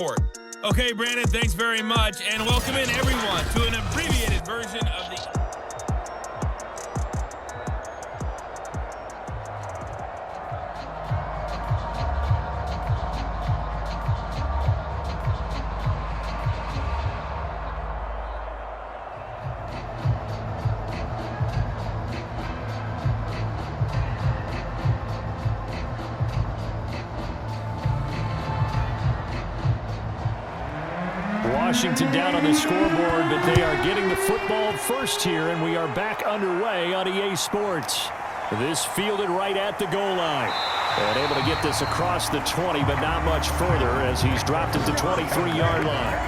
Okay, Brandon, thanks very much, and welcome in everyone to an abbreviated version of the... Washington down on the scoreboard, but they are getting the football first here, and we are back underway on EA Sports. This fielded right at the goal line. And able to get this across the 20, but not much further as he's dropped at the 23-yard line.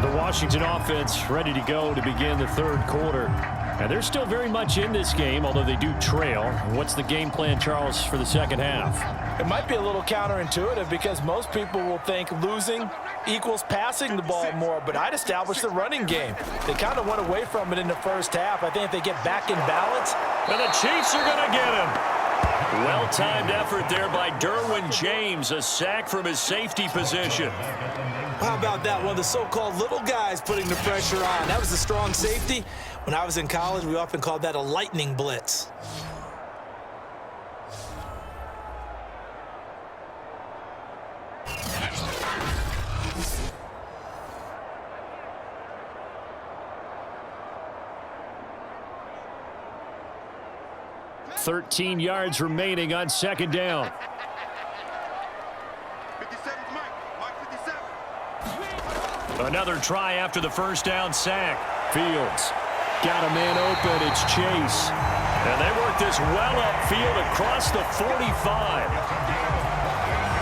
The Washington offense ready to go to begin the third quarter. And they're still very much in this game, although they do trail. What's the game plan, Charles, for the second half? It might be a little counterintuitive because most people will think losing equals passing the ball more, but I'd establish the running game. They kind of went away from it in the first half. I think if they get back in balance. And the Cheifs are going to get him. Well-timed effort there by Derwin James, a sack from his safety position. How about that? One of the so-called little guys putting the pressure on. That was a strong safety. When I was in college, we often called that a lightning blitz. $13 yards remaining on second down. 57, Mike 57. Another try after the first down sack. Fields got a man open. It's Chase. And they work this well upfield across the 45.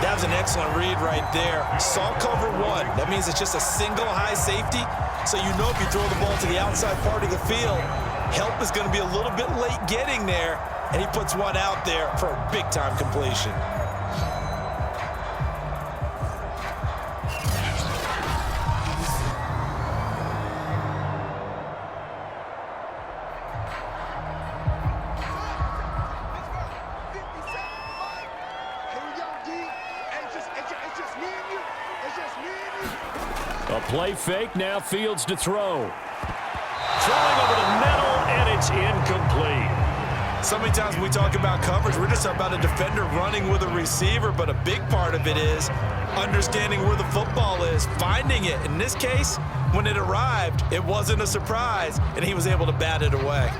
That was an excellent read right there. Saw cover one. That means it's just a single high safety. So you know if you throw the ball to the outside part of the field, help is going to be a little bit late getting there. And he puts one out there for a big-time completion. A play fake, now Fields to throw. Throwing over the middle, and it's incomplete. So many times when we talk about coverage, we're just talking about a defender running with a receiver, but a big part of it is understanding where the football is, finding it. In this case, when it arrived, it wasn't a surprise, and he was able to bat it away.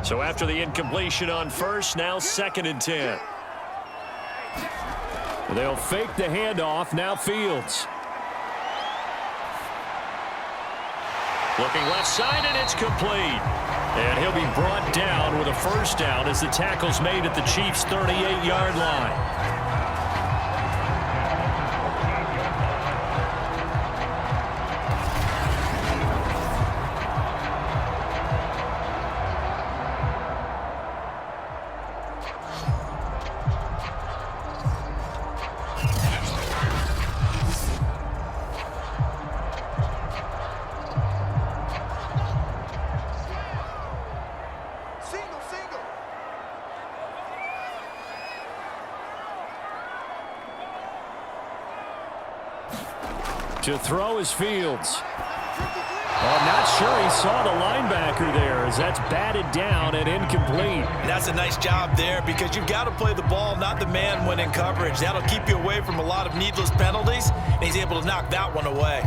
So after the incompletion on first, now 2nd and 10. They'll fake the handoff, now Fields. Looking left side, and it's complete. And he'll be brought down with a first down as the tackle's made at the Chiefs' 38-yard line. To throw is Fields. I'm not sure he saw the linebacker there as that's batted down and incomplete. That's a nice job there because you've got to play the ball, not the man when in coverage. That'll keep you away from a lot of needless penalties, and he's able to knock that one away.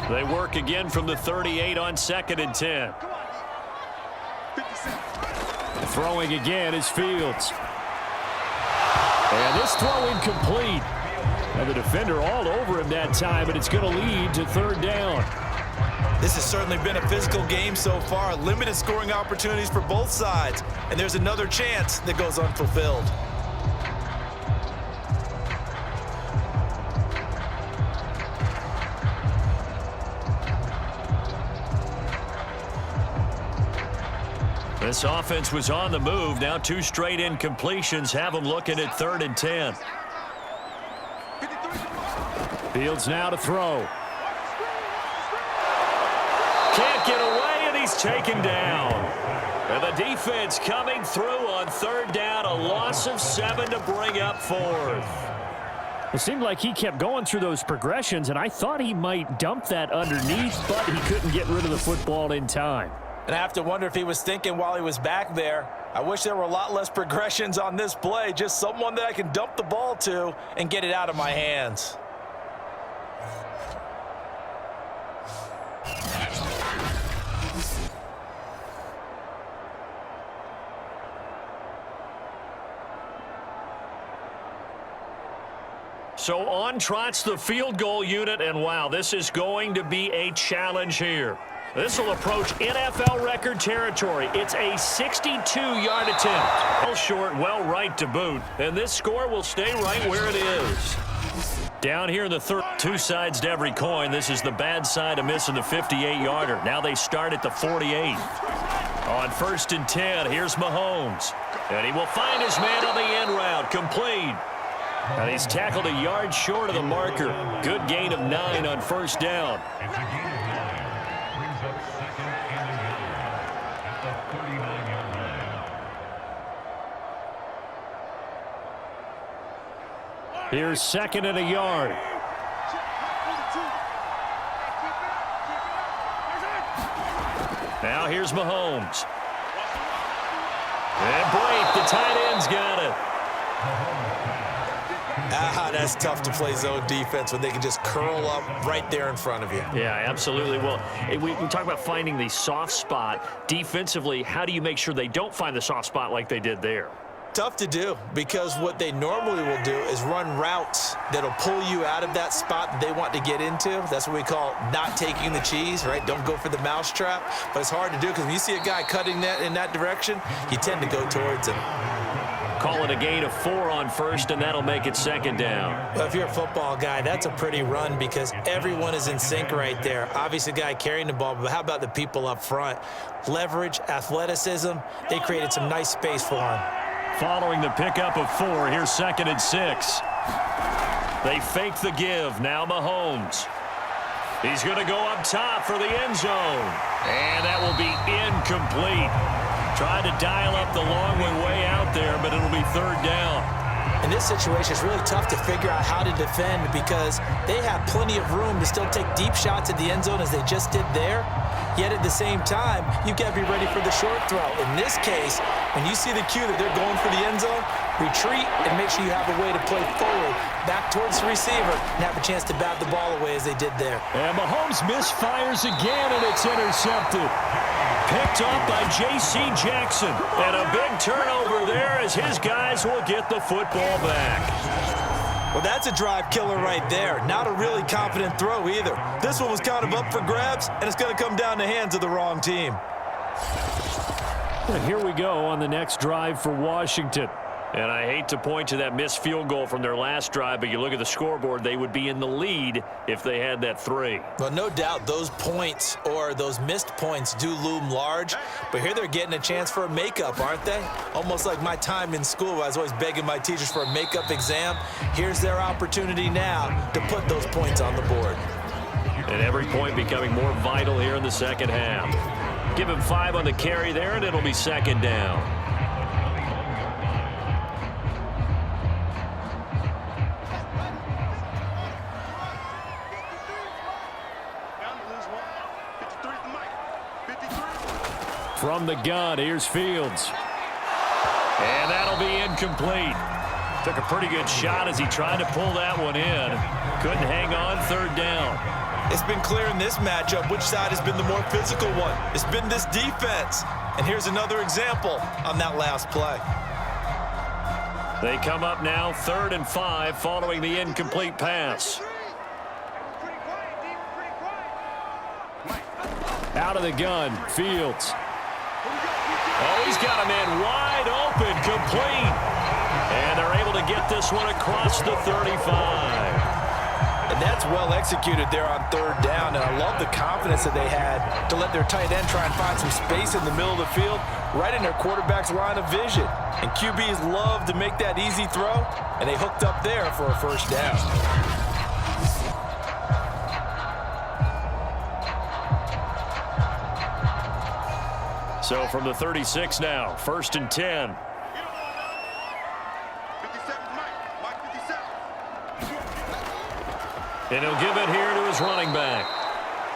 They work again from the 38 on 2nd and 10. Throwing again is Fields. And this throw incomplete. And the defender all over him that time, but it's going to lead to 3rd down. This has certainly been a physical game so far. Limited scoring opportunities for both sides. And there's another chance that goes unfulfilled. This offense was on the move. Now 2 straight incompletions have them looking at 3rd and 10. Fields now to throw. Can't get away, and he's taken down. And the defense coming through on third down, a loss of 7 to bring up fourth. It seemed like he kept going through those progressions, and I thought he might dump that underneath, but he couldn't get rid of the football in time. And I have to wonder if he was thinking while he was back there, I wish there were a lot less progressions on this play, just someone that I can dump the ball to and get it out of my hands. So on trots the field goal unit, and wow, this is going to be a challenge here. This will approach NFL record territory. It's a 62-yard attempt. Well short, well right to boot, and this score will stay right where it is. Down here in the third, two sides to every coin. This is the bad side of missing the 58-yarder. Now they start at the 48. On 1st and 10, here's Mahomes. And he will find his man on the end route, complete. And he's tackled a yard short of the marker. Good gain of 9 on 1st down. Here's 2nd and a yard. Now here's Mahomes. And Blake, the tight end's got it. That's tough to play zone defense when they can just curl up right there in front of you. Yeah, absolutely. Well, we talk about finding the soft spot. Defensively, how do you make sure they don't find the soft spot like they did there? Tough to do, because what they normally will do is run routes that'll pull you out of that spot that they want to get into. That's what we call not taking the cheese, right? Don't go for the mousetrap. But it's hard to do because when you see a guy cutting that in that direction, you tend to go towards him. Call it a gain of 4 on 1st, and that'll make it 2nd down. Well, if you're a football guy, that's a pretty run because everyone is in sync right there. Obviously, the guy carrying the ball, but how about the people up front? Leverage, athleticism, they created some nice space for him. Following the pickup of 4, here's 2nd and 6. They fake the give. Now Mahomes. He's going to go up top for the end zone. And that will be incomplete. Trying to dial up the long way out there, but it'll be 3rd down. In this situation, it's really tough to figure out how to defend because they have plenty of room to still take deep shots at the end zone as they just did there. Yet at the same time, you've got to be ready for the short throw. In this case, when you see the cue that they're going for the end zone, retreat and make sure you have a way to play forward, back towards the receiver, and have a chance to bat the ball away as they did there. And Mahomes misfires again, and it's intercepted. Picked up by J.C. Jackson. And a big turnover there as his guys will get the football back. Well, that's a drive killer right there. Not a really confident throw either. This one was kind of up for grabs, and it's going to come down the hands of the wrong team. And here we go on the next drive for Washington. And I hate to point to that missed field goal from their last drive, but you look at the scoreboard, they would be in the lead if they had that 3. Well, no doubt those points or those missed points do loom large, but here they're getting a chance for a makeup, aren't they? Almost like my time in school, I was always begging my teachers for a makeup exam. Here's their opportunity now to put those points on the board. And every point becoming more vital here in the second half. Give him 5 on the carry there, and it'll be 2nd down. From the gun, here's Fields. And that'll be incomplete. Took a pretty good shot as he tried to pull that one in. Couldn't hang on, 3rd down. It's been clear in this matchup which side has been the more physical one. It's been this defense. And here's another example on that last play. They come up now 3rd and 5 following the incomplete pass. Out of the gun, Fields. Oh, he's got a man wide open, complete. And they're able to get this one across the 35. And that's well executed there on 3rd down. And I love the confidence that they had to let their tight end try and find some space in the middle of the field, right in their quarterback's line of vision. And QBs love to make that easy throw, and they hooked up there for a 1st down. So from the 36 now, 1st and 10. And he'll give it here to his running back.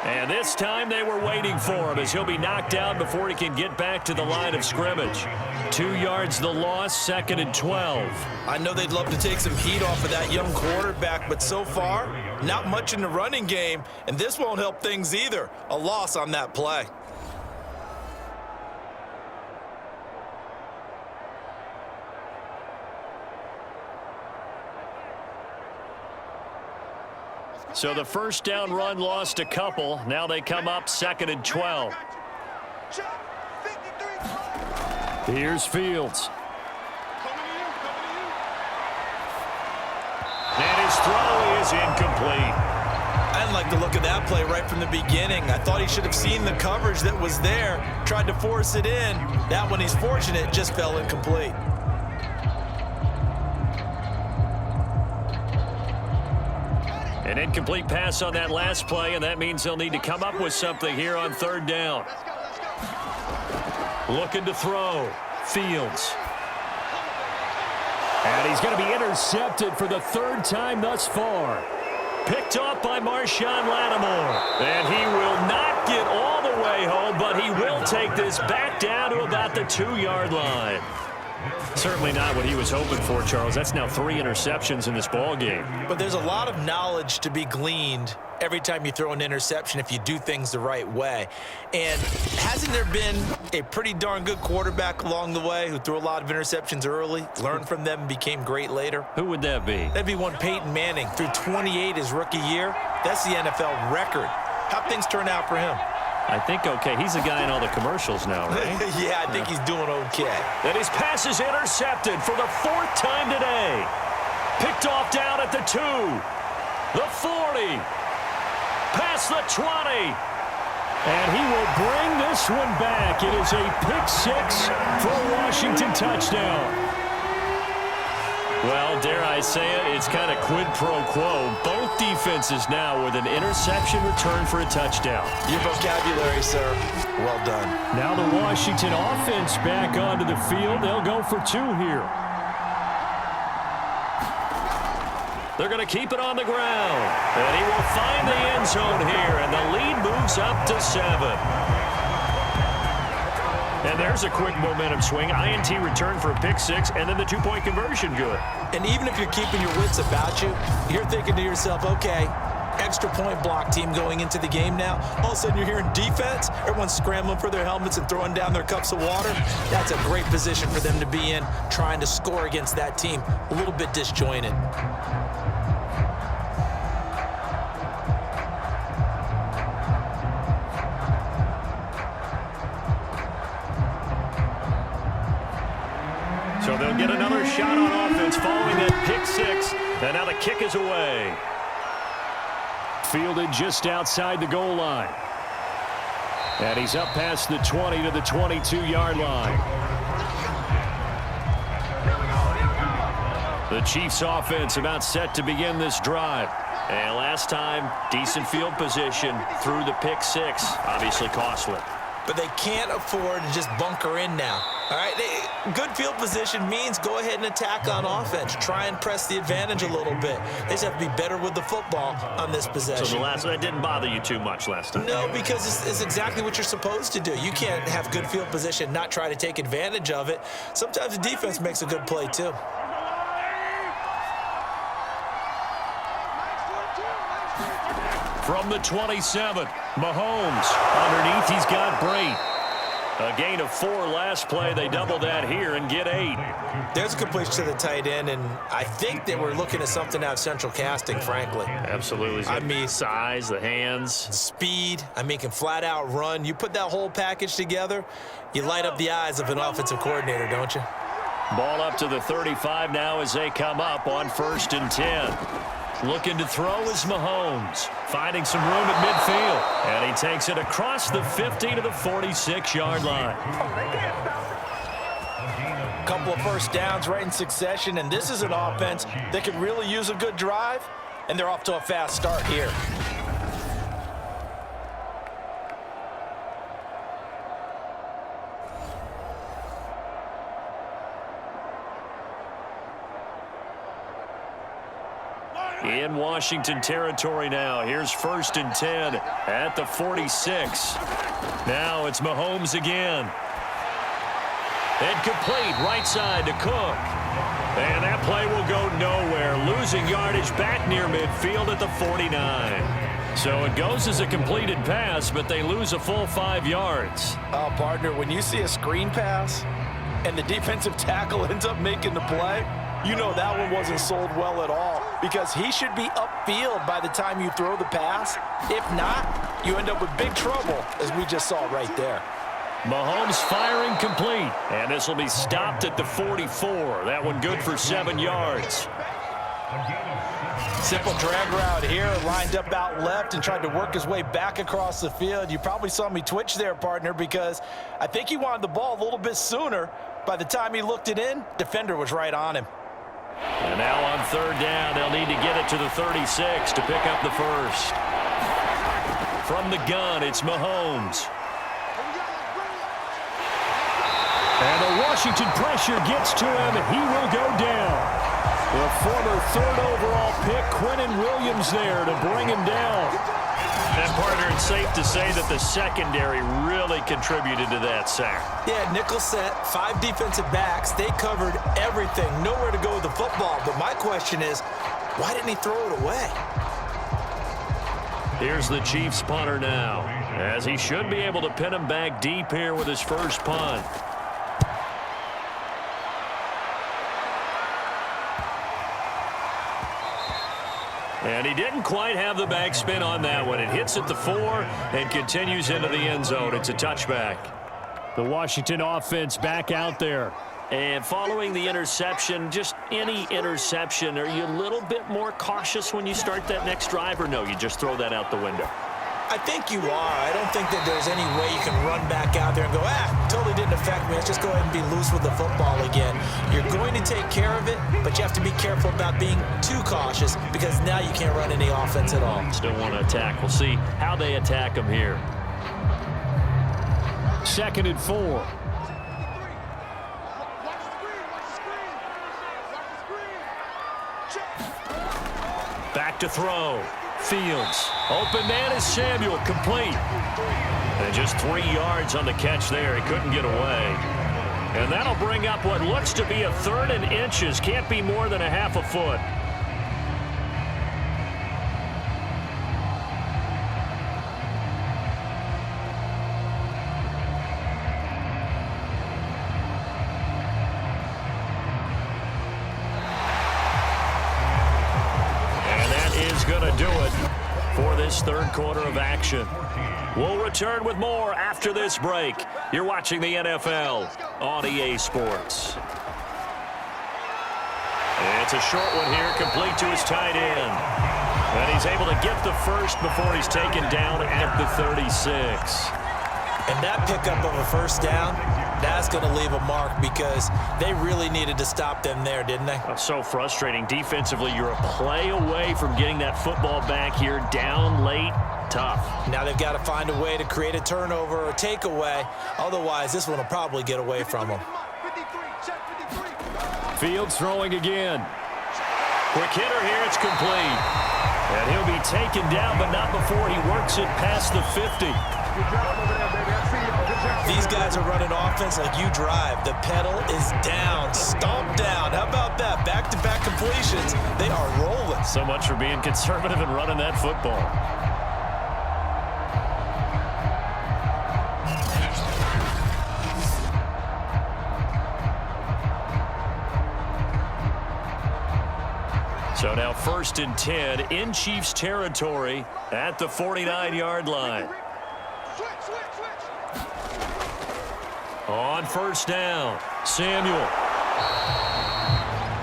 And this time they were waiting for him as he'll be knocked down before he can get back to the line of scrimmage. 2 yards the loss, 2nd and 12. I know they'd love to take some heat off of that young quarterback, but so far, not much in the running game, and this won't help things either. A loss on that play. So the first down run lost a couple. Now they come up 2nd and 12. Here's Fields. And his throw is incomplete. I didn't like the look of that play right from the beginning. I thought he should have seen the coverage that was there, tried to force it in. That one, he's fortunate, just fell incomplete. An incomplete pass on that last play, and that means they'll need to come up with something here on 3rd down. Looking to throw. Fields. And he's going to be intercepted for the 3rd time thus far. Picked off by Marshawn Lattimore. And he will not get all the way home, but he will take this back down to about the 2-yard line. Certainly not what he was hoping for, Charles. That's now 3 interceptions in this ball game. But there's a lot of knowledge to be gleaned every time you throw an interception if you do things the right way. And hasn't there been a pretty darn good quarterback along the way who threw a lot of interceptions early, learned from them, and became great later? Who would that be? That'd be one Peyton Manning. Threw 28 his rookie year. That's the NFL record. How'd things turn out for him? I think okay. He's the guy in all the commercials now, right? Yeah, I think he's doing okay. And his pass is intercepted for the 4th time today. Picked off down at the 2, the 40, past the 20. And he will bring this one back. It is a pick 6 for a Washington touchdown. Well, dare I say it, it's kind of quid pro quo. Both defenses now with an interception return for a touchdown. Your vocabulary, sir. Well done. Now the Washington offense back onto the field. They'll go for 2 here. They're going to keep it on the ground. And he will find the end zone here, and the lead moves up to 7. And there's a quick momentum swing. INT return for a pick 6, and then the 2-point conversion good. And even if you're keeping your wits about you, you're thinking to yourself, okay, extra point block team going into the game now. All of a sudden you're hearing defense. Everyone's scrambling for their helmets and throwing down their cups of water. That's a great position for them to be in, trying to score against that team. A little bit disjointed. So they'll get another shot on offense following that pick 6. And now the kick is away. Fielded just outside the goal line. And he's up past the 20 to the 22-yard line. The Chiefs offense about set to begin this drive. And last time, decent field position through the pick 6. Obviously costly. But they can't afford to just bunker in now. All right, good field position means go ahead and attack on offense. Try and press the advantage a little bit. They just have to be better with the football on this possession. So that didn't bother you too much last time? No, because it's exactly what you're supposed to do. You can't have good field position, not try to take advantage of it. Sometimes the defense makes a good play too. From the 27, Mahomes. Underneath, he's got Brait. A gain of 4 last play. They double that here and get 8. There's a completion to the tight end, and I think they were looking at something out of central casting, frankly. Absolutely. I mean, size, the hands. Speed. I mean, can flat out run. You put that whole package together, you light up the eyes of an offensive coordinator, don't you? Ball up to the 35 now as they come up on 1st and 10. Looking to throw is Mahomes. Finding some room at midfield. And he takes it across the 50 to the 46-yard line. Couple of first downs right in succession, and this is an offense that could really use a good drive, and they're off to a fast start here. In Washington territory now. Here's 1st and 10 at the 46. Now it's Mahomes again. And complete right side to Cook. And that play will go nowhere. Losing yardage back near midfield at the 49. So it goes as a completed pass, but they lose a full 5 yards. Oh, partner, when you see a screen pass and the defensive tackle ends up making the play, you know that one wasn't sold well at all, because he should be upfield by the time you throw the pass. If not, you end up with big trouble, as we just saw right there. Mahomes firing complete, and this will be stopped at the 44. That one good for 7 yards. Simple drag route here, lined up out left and tried to work his way back across the field. You probably saw me twitch there, partner, because I think he wanted the ball a little bit sooner. By the time he looked it in, defender was right on him. And now on 3rd down, they'll need to get it to the 36 to pick up the first. From the gun, it's Mahomes. And the Washington pressure gets to him, and he will go down. The former 3rd overall pick, Quinnen Williams, there to bring him down. And, partner, it's safe to say that the secondary really contributed to that sack. Yeah, nickel set, 5 defensive backs. They covered everything. Nowhere to go with the football. But my question is, why didn't he throw it away? Here's the Chiefs punter now, as he should be able to pin him back deep here with his first punt. And he didn't quite have the backspin on that one. It hits at the 4 and continues into the end zone. It's a touchback. The Washington offense back out there. And following the interception, just any interception, are you a little bit more cautious when you start that next drive, or no, you just throw that out the window? I think you are. I don't think that there's any way you can run back out there and go, totally didn't affect me. Let's just go ahead and be loose with the football again. You're going to take care of it, but you have to be careful about being too cautious, because now you can't run any offense at all. Still want to attack. We'll see how they attack them here. 2nd and 4. Back to throw. Fields. Open man is Samuel. Complete. And just 3 yards on the catch there. He couldn't get away. And that'll bring up what looks to be a 3rd and inches. Can't be more than a half a foot. Going to do it for this 3rd quarter of action. We'll return with more after this break. You're watching the NFL on EA Sports. It's a short one here, complete to his tight end. And he's able to get the first before he's taken down at the 36. And that pickup of a 1st down, that's going to leave a mark, because they really needed to stop them there, didn't they? That's so frustrating. Defensively, you're a play away from getting that football back here, down late, tough. Now they've got to find a way to create a turnover or takeaway. Otherwise, this one will probably get away from them. Fields throwing again. Quick hitter here, it's complete. And he'll be taken down, but not before he works it past the 50. These guys are running offense like you drive. The pedal is down, stomped down. How about that? Back-to-back completions. They are rolling. So much for being conservative and running that football. So now 1st and 10 in Chiefs territory at the 49-yard line. On 1st down, Samuel.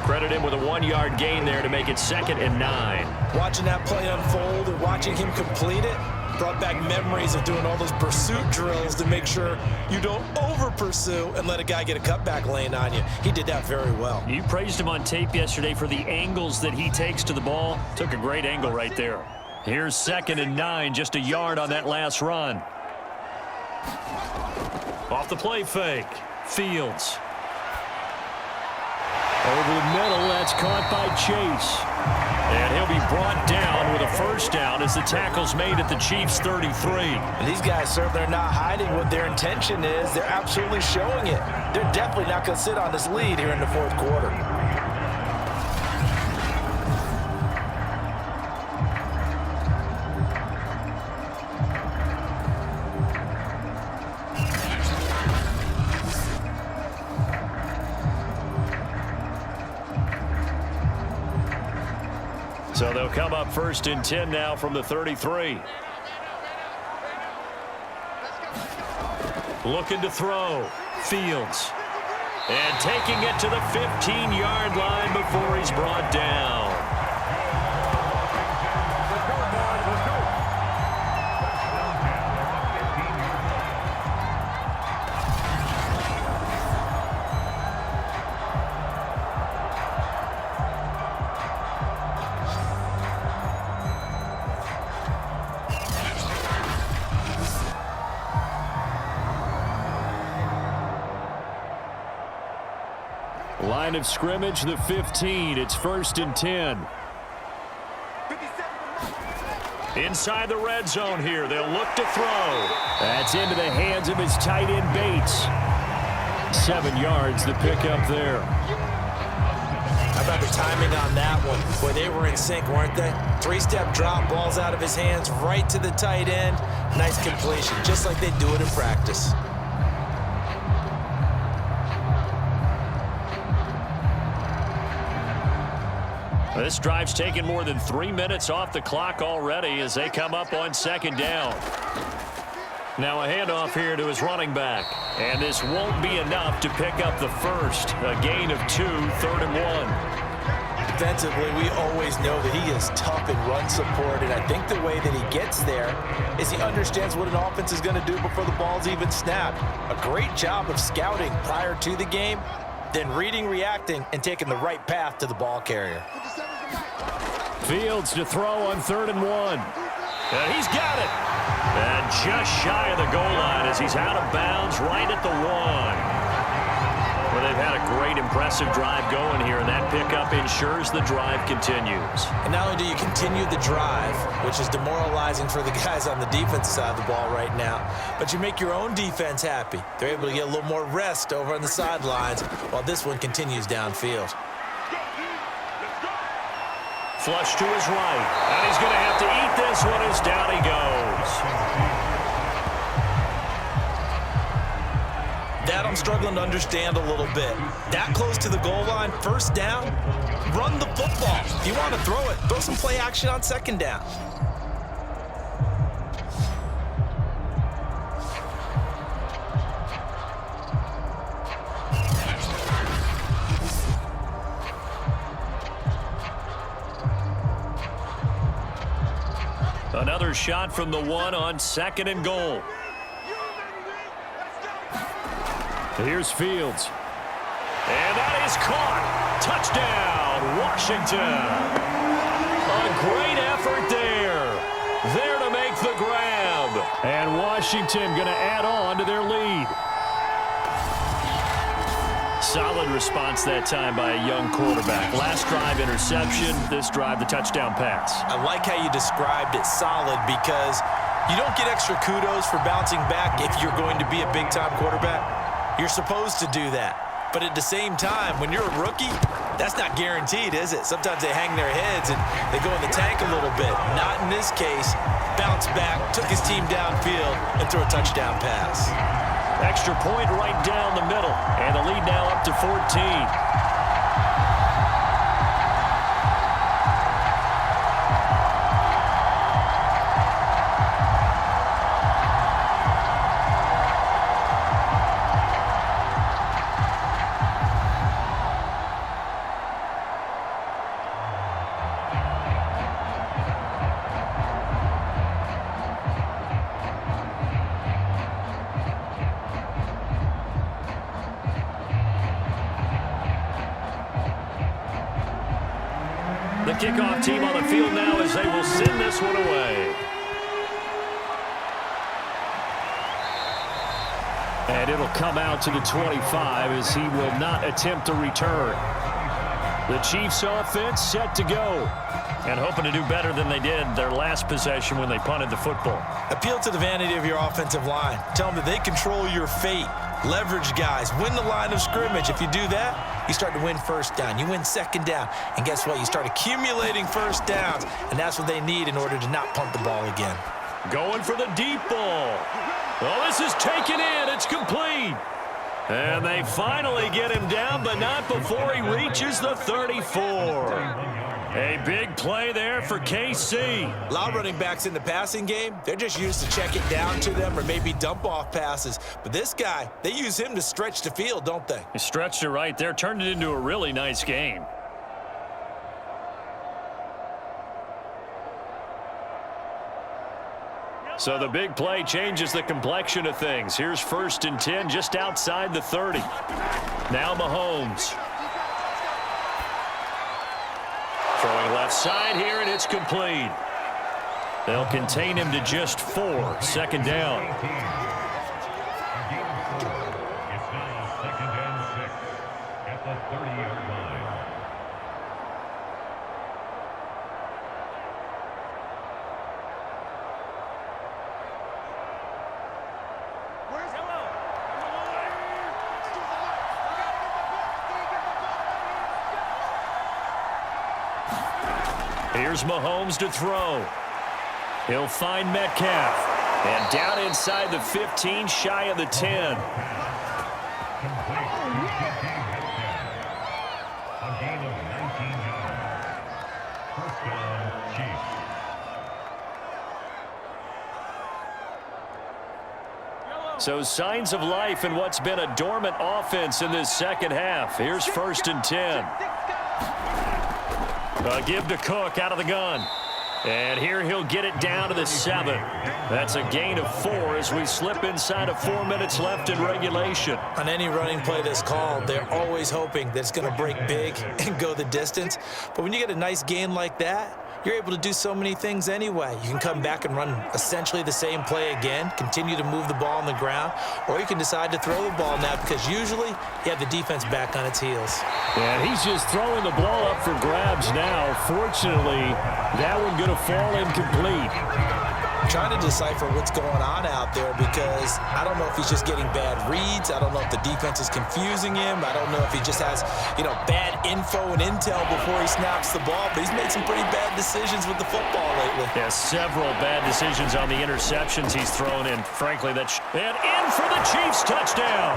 Credit him with a 1-yard gain there to make it 2nd and 9. Watching that play unfold and watching him complete it brought back memories of doing all those pursuit drills to make sure you don't over-pursue and let a guy get a cutback lane on you. He did that very well. You praised him on tape yesterday for the angles that he takes to the ball. Took a great angle right there. Here's 2nd and 9, just a yard on that last run. Off the play fake, Fields. Over the middle, that's caught by Chase. And he'll be brought down with a first down as the tackle's made at the Chiefs' 33. And these guys certainly are not hiding what their intention is. They're absolutely showing it. They're definitely not going to sit on this lead here in the fourth quarter. So they'll come up 1st and 10 now from the 33. Looking to throw. Fields. And taking it to the 15-yard line before he's brought down. Line of scrimmage, the 15. It's 1st and 10. Inside the red zone here. They'll look to throw. That's into the hands of his tight end, Bates. 7 yards, the pickup there. How about the timing on that one? Boy, they were in sync, weren't they? 3-step drop, balls out of his hands, right to the tight end. Nice completion, just like they do it in practice. This drive's taken more than 3 minutes off the clock already as they come up on 2nd down. Now a handoff here to his running back. And this won't be enough to pick up the first. A gain of 2, 3rd and 1. Defensively, we always know that he is tough in run support, and I think the way that he gets there is he understands what an offense is going to do before the ball's even snapped. A great job of scouting prior to the game, then reading, reacting, and taking the right path to the ball carrier. Fields to throw on 3rd and 1. And he's got it. And just shy of the goal line as he's out of bounds right at the 1. Well, they've had a great, impressive drive going here, and that pickup ensures the drive continues. And not only do you continue the drive, which is demoralizing for the guys on the defensive side of the ball right now, but you make your own defense happy. They're able to get a little more rest over on the sidelines while this one continues downfield. Flush to his right. And he's going to have to eat this one as down he goes. That I'm struggling to understand a little bit. That close to the goal line, first down, run the football. If you want to throw it, throw some play action on 2nd down. Another shot from the 1 on 2nd and goal. Here's Fields. And that is caught. Touchdown, Washington. A great effort there. There to make the grab. And Washington going to add on to their lead. Solid response that time by a young quarterback. Last drive, interception. This drive, the touchdown pass. I like how you described it, solid, because you don't get extra kudos for bouncing back if you're going to be a big-time quarterback. You're supposed to do that. But at the same time, when you're a rookie, that's not guaranteed, is it? Sometimes they hang their heads and they go in the tank a little bit. Not in this case. Bounce back, took his team downfield, and threw a touchdown pass. Extra point right down the middle. And the lead now up to 14. The kickoff team on the field now as they will send this one away. And it'll come out to the 25 as he will not attempt to return. The Chiefs offense set to go. And hoping to do better than they did their last possession when they punted the football. Appeal to the vanity of your offensive line. Tell them that they control your fate. Leverage guys. Win the line of scrimmage. If you do that, you start to win first down. You win second down. And guess what? You start accumulating first downs. And that's what they need in order to not punt the ball again. Going for the deep ball. Well, this is taken in. It's complete. And they finally get him down, but not before he reaches the 34. A big play there for KC. A lot of running backs in the passing game, they're just used to check it down to them or maybe dump off passes. But this guy, they use him to stretch the field, don't they? He stretched it right there, turned it into a really nice game. So the big play changes the complexion of things. Here's 1st and 10 just outside the 30. Now Mahomes. Throwing left side here, and it's complete. They'll contain him to just 4. 2nd down. It's now 2nd and 6 at the 30-yard line. Here's Mahomes to throw. He'll find Metcalf. And down inside the 15, shy of the 10. A gain of 19 yards. First down, Chiefs. So signs of life in what's been a dormant offense in this second half. Here's 1st and 10. Give to Cook out of the gun. And here he'll get it down to the 7. That's a gain of 4 as we slip inside of 4 minutes left in regulation. On any running play that's called, they're always hoping that it's going to break big and go the distance. But when you get a nice gain like that, you're able to do so many things anyway. You can come back and run essentially the same play again, continue to move the ball on the ground, or you can decide to throw the ball now because usually you have the defense back on its heels. And he's just throwing the ball up for grabs now. Fortunately, that one going to fall incomplete. I'm trying to decipher what's going on out there because I don't know if he's just getting bad reads. I don't know if the defense is confusing him. I don't know if he just has, bad info and intel before he snaps the ball. But he's made some pretty bad decisions with the football lately. Yeah, several bad decisions on the interceptions he's thrown in. Frankly, and in for the Chiefs touchdown.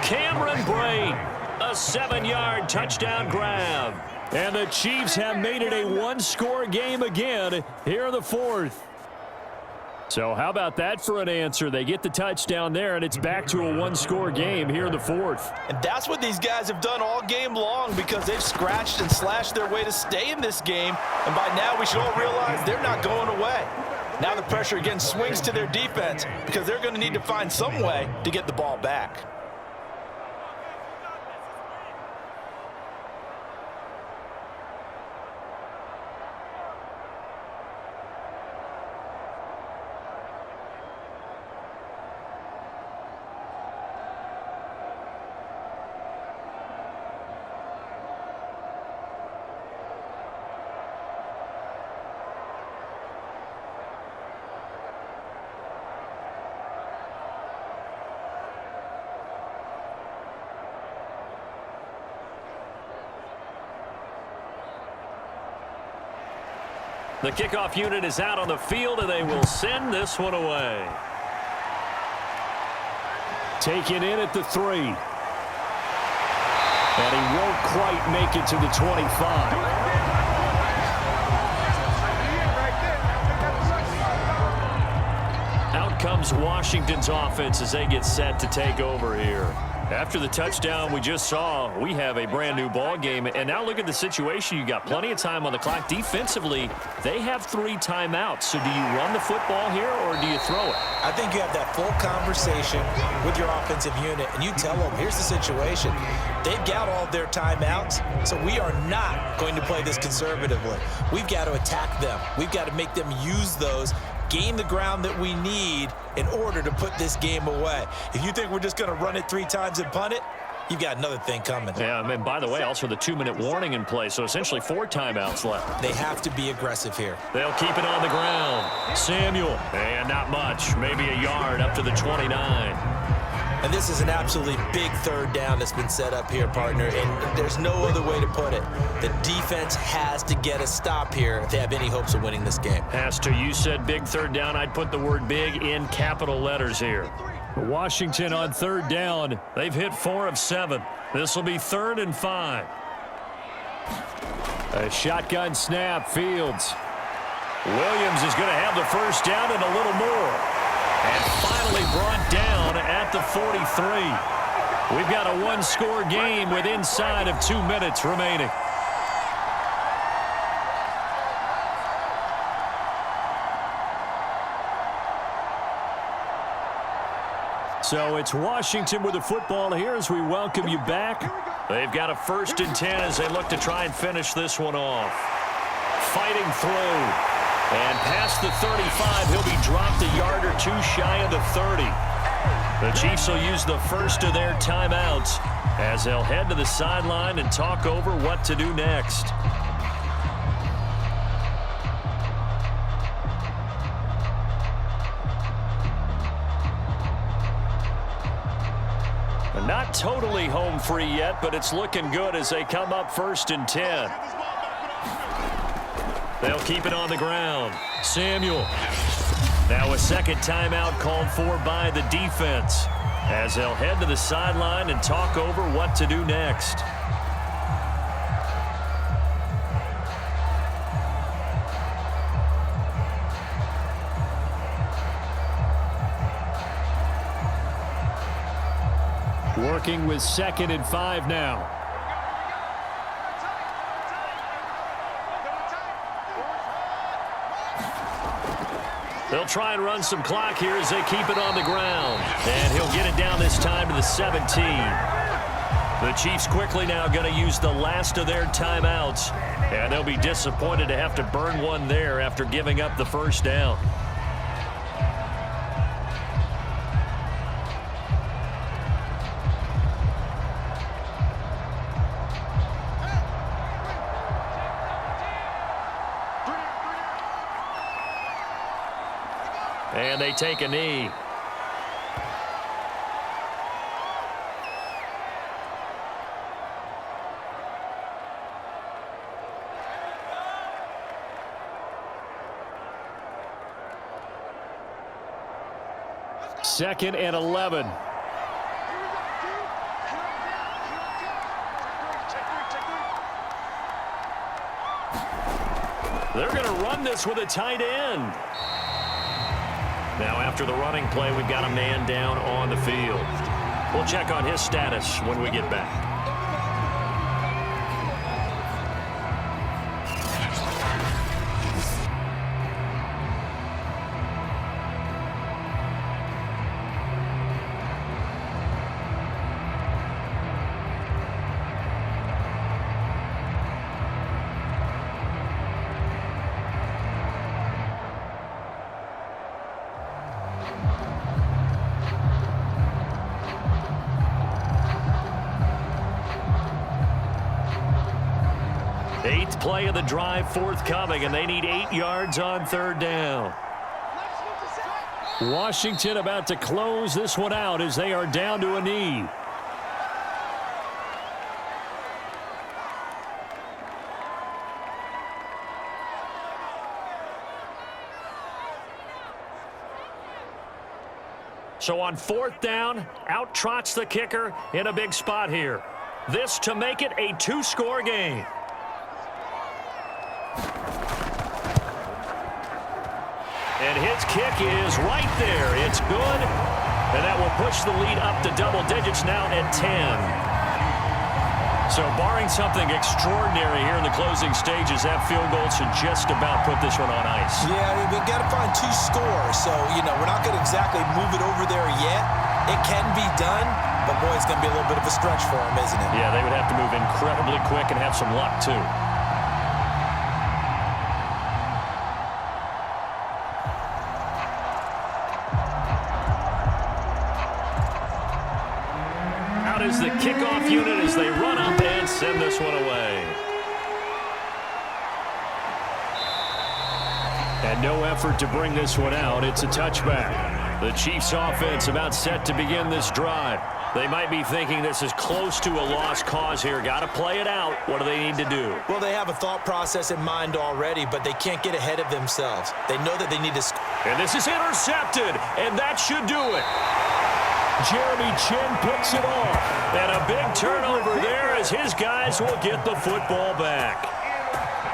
Cameron Brate, a 7-yard touchdown grab. And the Chiefs have made it a one-score game again here in the 4th. So how about that for an answer? They get the touchdown there, and it's back to a one-score game here in the 4th. And that's what these guys have done all game long because they've scratched and slashed their way to stay in this game. And by now we should all realize they're not going away. Now the pressure again swings to their defense because they're going to need to find some way to get the ball back. The kickoff unit is out on the field, and they will send this one away. Taken in at the 3. And he won't quite make it to the 25. Out comes Washington's offense as they get set to take over here. After the touchdown we just saw, we have a brand new ball game. And now look at the situation. You got plenty of time on the clock. Defensively, they have 3 timeouts. So do you run the football here or do you throw it? I think you have that full conversation with your offensive unit, and you tell them, here's the situation. They've got all their timeouts, so we are not going to play this conservatively. We've got to attack them. We've got to make them use those, gain the ground that we need in order to put this game away. If you think we're just going to run it 3 times and punt it, you've got another thing coming. Yeah, and by the way, also the 2-minute warning in play, so essentially 4 timeouts left. They have to be aggressive here. They'll keep it on the ground. Samuel, and not much, maybe a yard up to the 29. And this is an absolutely big third down that's been set up here, partner, and there's no other way to put it. The defense has to get a stop here if they have any hopes of winning this game. Pastor, you said big third down. I'd put the word big in capital letters here. Washington on third down. They've hit 4 of 7. This will be 3rd and 5. A shotgun snap, Fields. Williams is going to have the first down and a little more. And finally brought down at the 43. We've got a 1-score game with inside of 2 minutes remaining. So it's Washington with the football here as we welcome you back. They've got a 1st and 10 as they look to try and finish this one off. Fighting through. And past the 35, he'll be dropped a yard or 2 shy of the 30. The Chiefs will use the first of their timeouts as they'll head to the sideline and talk over what to do next. Not totally home free yet, but it's looking good as they come up 1st and 10. They'll keep it on the ground. Samuel. Now a second timeout called for by the defense as they'll head to the sideline and talk over what to do next. Working with 2nd and 5 now. They'll try and run some clock here as they keep it on the ground. And he'll get it down this time to the 17. The Chiefs quickly now going to use the last of their timeouts. And they'll be disappointed to have to burn one there after giving up the first down. And they take a knee. Second and 11. They're going to run this with a tight end. Now after the running play, we've got a man down on the field. We'll check on his status when we get back. Eighth play of the drive forthcoming, and they need 8 yards on third down. Washington about to close this one out as they are down to a knee. So on 4th down, out trots the kicker in a big spot here. This to make it a 2-score game. And his kick is right there. It's good. And that will push the lead up to double digits now at 10. So barring something extraordinary here in the closing stages, that field goal should just about put this one on ice. Yeah, we've got to find 2 scores. So, you know, we're not going to exactly move it over there yet. It can be done, but boy, it's going to be a little bit of a stretch for them, isn't it? Yeah, they would have to move incredibly quick and have some luck, too. Is the kickoff this one away. And no effort to bring this one out. It's a touchback. The Chiefs offense about set to begin this drive. They might be thinking this is close to a lost cause here. Got to play it out. What do they need to do? Well, they have a thought process in mind already, but they can't get ahead of themselves. They know that they need to score. And this is intercepted, and that should do it. Jeremy Chin picks it off. And a big turnover there as his guys will get the football back.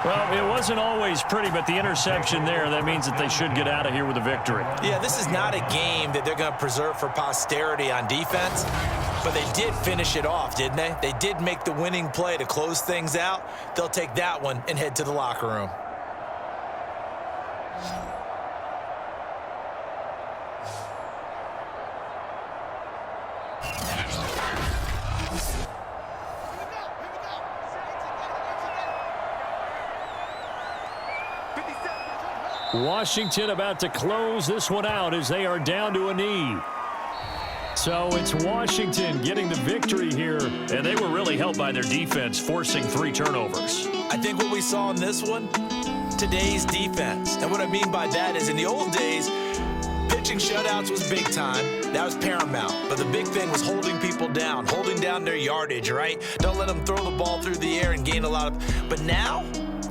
Well, it wasn't always pretty, but the interception there, that means that they should get out of here with a victory. Yeah, this is not a game that they're going to preserve for posterity on defense, but they did finish it off, didn't they? They did make the winning play to close things out. They'll take that one and head to the locker room. Washington about to close this one out as they are down to a knee. So it's Washington getting the victory here, and they were really helped by their defense, forcing 3 turnovers. I think what we saw in this one, today's defense. And what I mean by that is in the old days, pitching shutouts was big time. That was paramount. But the big thing was holding people down, holding down their yardage, right? Don't let them throw the ball through the air and gain a lot of... But now,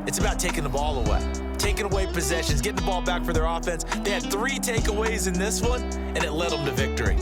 it's about taking the ball away. Taking away possessions, getting the ball back for their offense. They had 3 takeaways in this one, and it led them to victory.